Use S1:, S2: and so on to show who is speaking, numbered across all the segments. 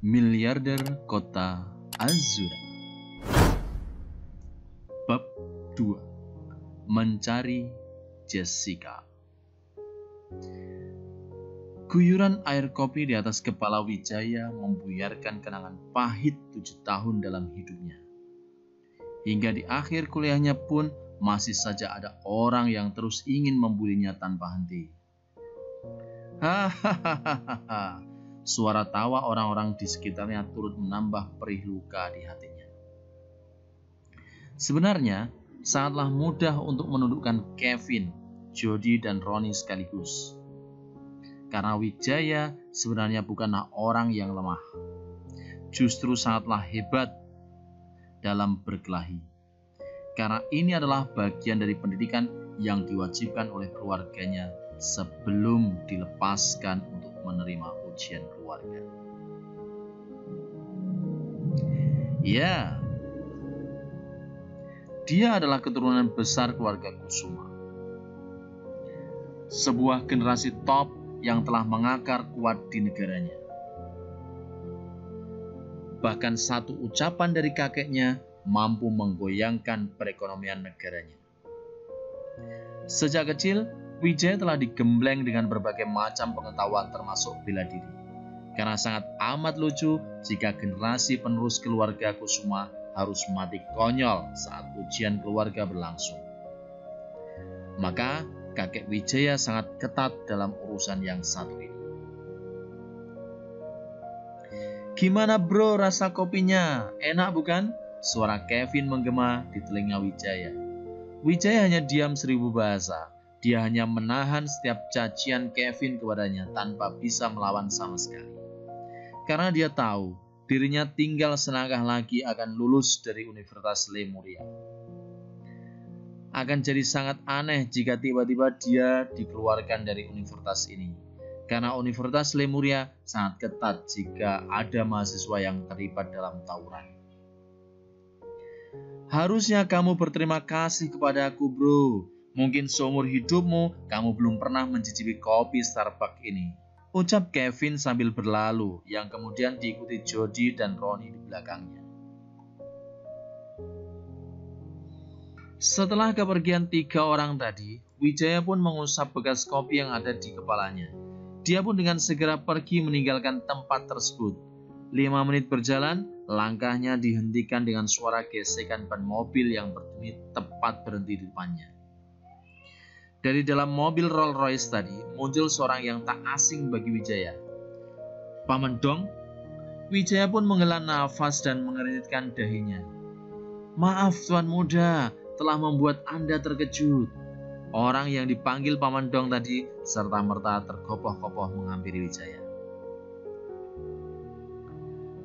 S1: Miliarder Kota Azura. Bab 2. Mencari Jessica. Guyuran air kopi di atas kepala Wijaya membuyarkan kenangan pahit 7 tahun dalam hidupnya. Hingga di akhir kuliahnya pun masih saja ada orang yang terus ingin membulinya tanpa henti. Hahaha. Suara tawa orang-orang di sekitarnya turut menambah perih luka di hatinya. Sebenarnya, sangatlah mudah untuk menundukkan Kevin, Jody, dan Ronnie sekaligus. Karena Wijaya sebenarnya bukanlah orang yang lemah. Justru sangatlah hebat dalam berkelahi. Karena ini adalah bagian dari pendidikan yang diwajibkan oleh keluarganya sebelum dilepaskan untuk menerima ujian keluarga. Ya, dia adalah keturunan besar keluarga Kusuma. Sebuah generasi top yang telah mengakar kuat di negaranya. Bahkan satu ucapan dari kakeknya mampu menggoyangkan perekonomian negaranya. Sejak kecil, Wijaya telah digembleng dengan berbagai macam pengetahuan termasuk bela diri. Karena sangat amat lucu jika generasi penerus keluarga Kusuma harus mati konyol saat ujian keluarga berlangsung. Maka kakek Wijaya sangat ketat dalam urusan yang satu ini. Gimana bro rasa kopinya? Enak bukan? Suara Kevin menggema di telinga Wijaya. Wijaya hanya diam 1000 bahasa. Dia hanya menahan setiap cacian Kevin kepadanya tanpa bisa melawan sama sekali. Karena dia tahu dirinya tinggal selangkah lagi akan lulus dari Universitas Lemuria. Akan jadi sangat aneh jika tiba-tiba dia dikeluarkan dari universitas ini. Karena Universitas Lemuria sangat ketat jika ada mahasiswa yang terlibat dalam tawuran. Harusnya kamu berterima kasih kepada aku bro. Mungkin seumur hidupmu kamu belum pernah mencicipi kopi Starbucks ini. Ucap Kevin sambil berlalu yang kemudian diikuti Jody dan Ronnie di belakangnya. Setelah kepergian 3 orang tadi, Wijaya pun mengusap bekas kopi yang ada di kepalanya. Dia pun dengan segera pergi meninggalkan tempat tersebut. 5 menit berjalan, langkahnya dihentikan dengan suara gesekan ban mobil yang berdemi tepat berhenti di depannya. Dari dalam mobil Rolls Royce tadi muncul seorang yang tak asing bagi Wijaya. Paman Dong. Wijaya pun menghela nafas dan mengeritkan dahinya. Maaf tuan muda, telah membuat Anda terkejut. Orang yang dipanggil Paman Dong tadi serta-merta tergopoh-gopoh menghampiri Wijaya.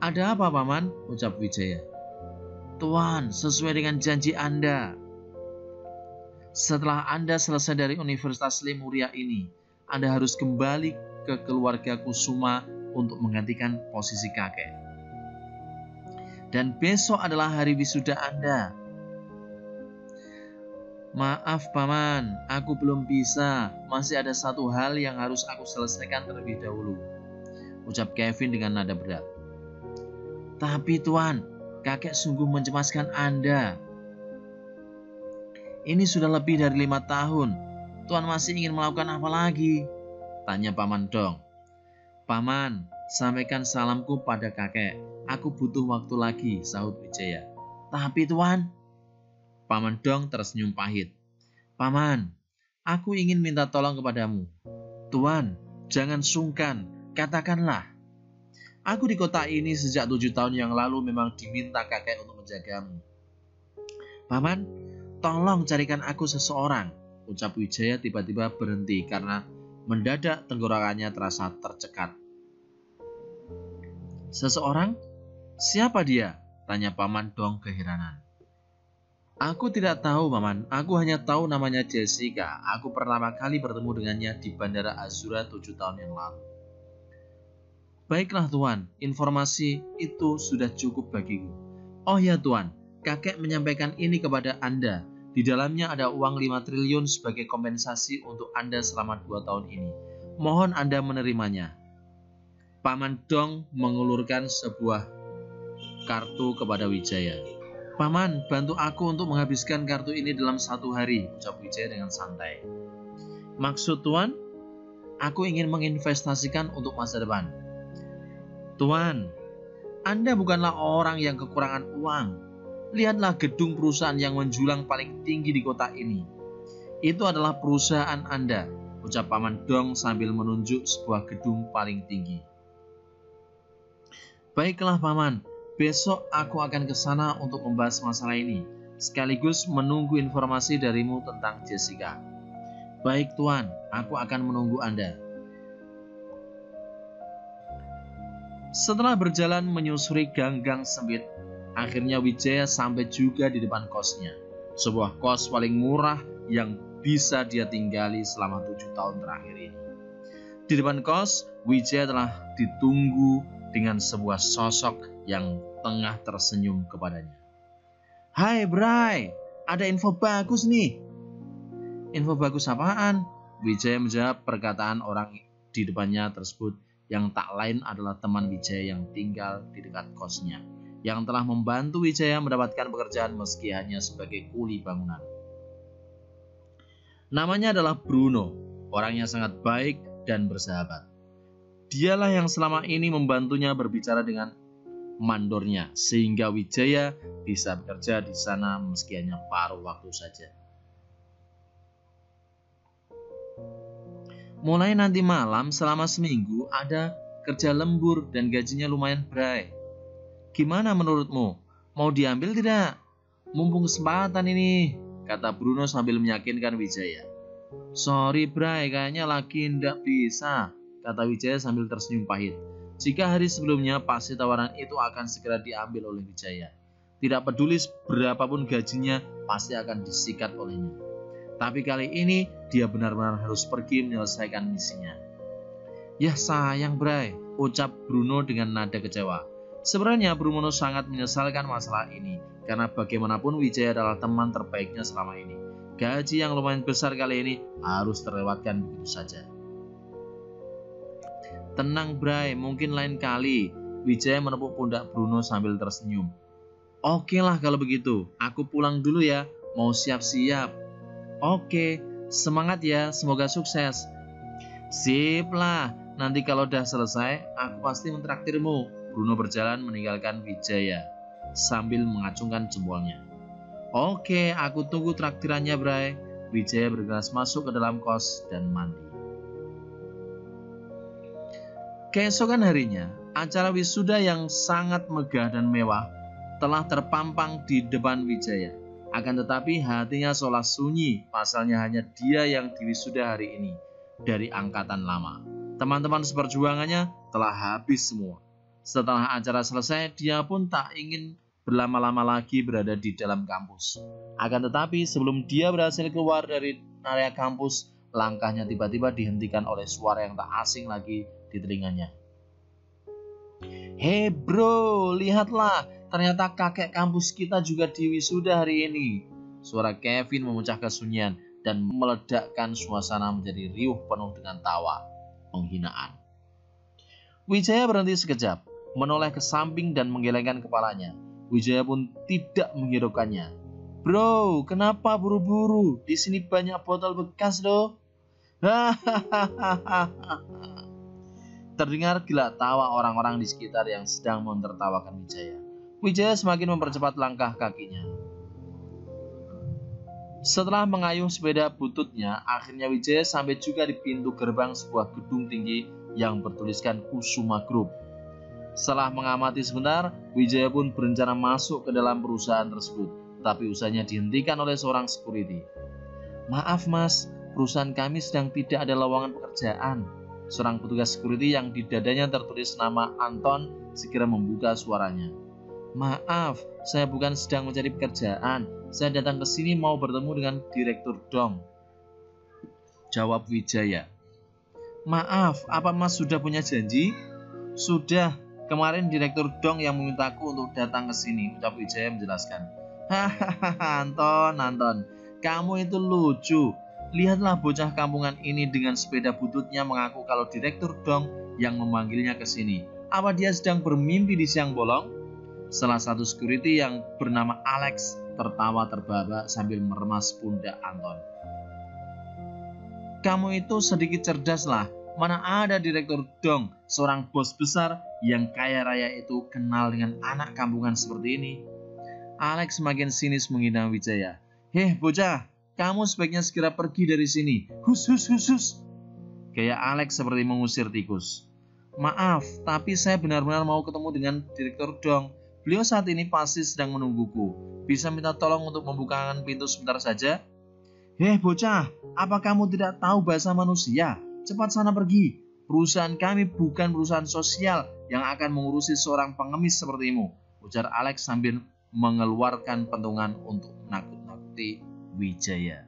S1: Ada apa paman? Ucap Wijaya. Tuan, sesuai dengan janji Anda. Setelah Anda selesai dari Universitas Lemuria ini, Anda harus kembali ke keluarga Kusuma untuk menggantikan posisi kakek. Dan besok adalah hari wisuda Anda. Maaf paman, aku belum bisa. Masih ada satu hal yang harus aku selesaikan terlebih dahulu. Ucap Kevin dengan nada berat. Tapi tuan, kakek sungguh mencemaskan Anda. Ini sudah lebih dari 5 tahun. Tuan masih ingin melakukan apa lagi? Tanya Paman Dong. Paman, sampaikan salamku pada kakek. Aku butuh waktu lagi, sahut Wijaya. Tapi tuan, Paman Dong tersenyum pahit. Paman, aku ingin minta tolong kepadamu. Tuan, jangan sungkan, katakanlah. Aku di kota ini sejak 7 tahun yang lalu memang diminta kakek untuk menjagamu. Paman, tolong carikan aku seseorang. Ucap Wijaya tiba-tiba berhenti karena mendadak tenggorokannya terasa tercekat. Seseorang? Siapa dia? Tanya Paman Dong keheranan. Aku tidak tahu paman, aku hanya tahu namanya Jessica. Aku pertama kali bertemu dengannya di Bandara Azura 7 tahun yang lalu. Baiklah tuan, informasi itu sudah cukup bagiku. Oh ya tuan, kakek menyampaikan ini kepada Anda. Di dalamnya ada uang 5 triliun sebagai kompensasi untuk Anda selama 2 tahun ini. Mohon Anda menerimanya. Paman Dong mengulurkan sebuah kartu kepada Wijaya. "Paman, bantu aku untuk menghabiskan kartu ini dalam 1 hari," ucap Wijaya dengan santai. "Maksud Tuan?" "Aku ingin menginvestasikan untuk masa depan." "Tuan, Anda bukanlah orang yang kekurangan uang. Lihatlah gedung perusahaan yang menjulang paling tinggi di kota ini. Itu adalah perusahaan Anda," ucap Paman Dong sambil menunjuk sebuah gedung paling tinggi. "Baiklah Paman, besok aku akan ke sana untuk membahas masalah ini, sekaligus menunggu informasi darimu tentang Jessica." "Baik Tuan, aku akan menunggu Anda." Setelah berjalan menyusuri gang-gang sempit, akhirnya Wijaya sampai juga di depan kosnya. Sebuah kos paling murah yang bisa dia tinggali selama 7 tahun terakhir ini. Di depan kos, Wijaya telah ditunggu dengan sebuah sosok yang tengah tersenyum kepadanya. "Hai Bray, ada info bagus nih." "Info bagus apaan?" Wijaya menjawab perkataan orang di depannya tersebut, yang tak lain adalah teman Wijaya yang tinggal di dekat kosnya, yang telah membantu Wijaya mendapatkan pekerjaan meski hanya sebagai kuli bangunan. Namanya adalah Bruno, orangnya sangat baik dan bersahabat. Dialah yang selama ini membantunya berbicara dengan mandornya, sehingga Wijaya bisa bekerja di sana meski hanya paruh waktu saja. "Mulai nanti malam selama seminggu ada kerja lembur dan gajinya lumayan Bray. Gimana menurutmu? Mau diambil tidak? Mumpung kesempatan ini," kata Bruno sambil meyakinkan Wijaya. "Sorry Bray, kayaknya lagi ndak bisa," kata Wijaya sambil tersenyum pahit. Jika hari sebelumnya pasti tawaran itu akan segera diambil oleh Wijaya. Tidak peduli berapapun gajinya, pasti akan disikat olehnya. Tapi kali ini dia benar-benar harus pergi menyelesaikan misinya. "Ya sayang Bray," ucap Bruno dengan nada kecewa. Sebenarnya Bruno sangat menyesalkan masalah ini, karena bagaimanapun Wijaya adalah teman terbaiknya selama ini. Gaji yang lumayan besar kali ini harus terlewatkan begitu saja. "Tenang Bray, mungkin lain kali," Wijaya menepuk pundak Bruno sambil tersenyum. "Oke lah kalau begitu, aku pulang dulu ya, mau siap-siap." "Oke, semangat ya, semoga sukses." "Sip lah, nanti kalau udah selesai, aku pasti mentraktirmu." Bruno berjalan meninggalkan Wijaya sambil mengacungkan jempolnya. "Oke, aku tunggu traktirannya Bray." Wijaya bergegas masuk ke dalam kos dan mandi. Keesokan harinya, acara wisuda yang sangat megah dan mewah telah terpampang di depan Wijaya. Akan tetapi hatinya seolah sunyi, pasalnya hanya dia yang diwisuda hari ini dari angkatan lama. Teman-teman seperjuangannya telah habis semua. Setelah acara selesai, dia pun tak ingin berlama-lama lagi berada di dalam kampus. Akan tetapi sebelum dia berhasil keluar dari area kampus, langkahnya tiba-tiba dihentikan oleh suara yang tak asing lagi di telinganya. "Hei bro, lihatlah, ternyata kakek kampus kita juga diwisuda hari ini." Suara Kevin memecah kesunyian dan meledakkan suasana menjadi riuh penuh dengan tawa penghinaan. Wijaya berhenti sekejap, menoleh ke samping dan menggelengkan kepalanya. Wijaya pun tidak menghiraukannya. "Bro, kenapa buru-buru? Di sini banyak botol bekas loh." Hahaha. Terdengar gelak tawa orang-orang di sekitar yang sedang menertawakan Wijaya. Wijaya semakin mempercepat langkah kakinya. Setelah mengayuh sepeda bututnya, akhirnya Wijaya sampai juga di pintu gerbang sebuah gedung tinggi yang bertuliskan Kusuma Group. Setelah mengamati sebentar, Wijaya pun berencana masuk ke dalam perusahaan tersebut, tapi usahanya dihentikan oleh seorang security. "Maaf mas, perusahaan kami sedang tidak ada lowongan pekerjaan." Seorang petugas security yang di dadanya tertulis nama Anton segera membuka suaranya. "Maaf, saya bukan sedang mencari pekerjaan. Saya datang ke sini mau bertemu dengan Direktur Dong," jawab Wijaya. "Maaf, apa mas sudah punya janji?" "Sudah, kemarin Direktur Dong yang memintaku untuk datang ke sini," ucap Wijaya menjelaskan. "Hahaha, Anton, kamu itu lucu. Lihatlah bocah kampungan ini dengan sepeda bututnya mengaku kalau Direktur Dong yang memanggilnya ke sini. Apa dia sedang bermimpi di siang bolong? Salah satu security yang bernama Alex tertawa terbahak sambil meremas pundak Anton. Kamu itu sedikit cerdas lah. Mana ada Direktur Dong, seorang bos besar yang kaya raya itu kenal dengan anak kampungan seperti ini. Alex semakin sinis menghina Wijaya. Heh bocah, kamu sebaiknya segera pergi dari sini. Hus hus hus hus. Gaya Alex seperti mengusir tikus. Maaf, tapi saya benar-benar mau ketemu dengan Direktur Dong. Beliau saat ini pasti sedang menungguku. Bisa minta tolong untuk membukakan pintu sebentar saja? Heh bocah, apa kamu tidak tahu bahasa manusia? Cepat sana pergi. Perusahaan kami bukan perusahaan sosial yang akan mengurusi seorang pengemis sepertimu, ujar Alex sambil mengeluarkan pentungan untuk menakut-nakuti Wijaya.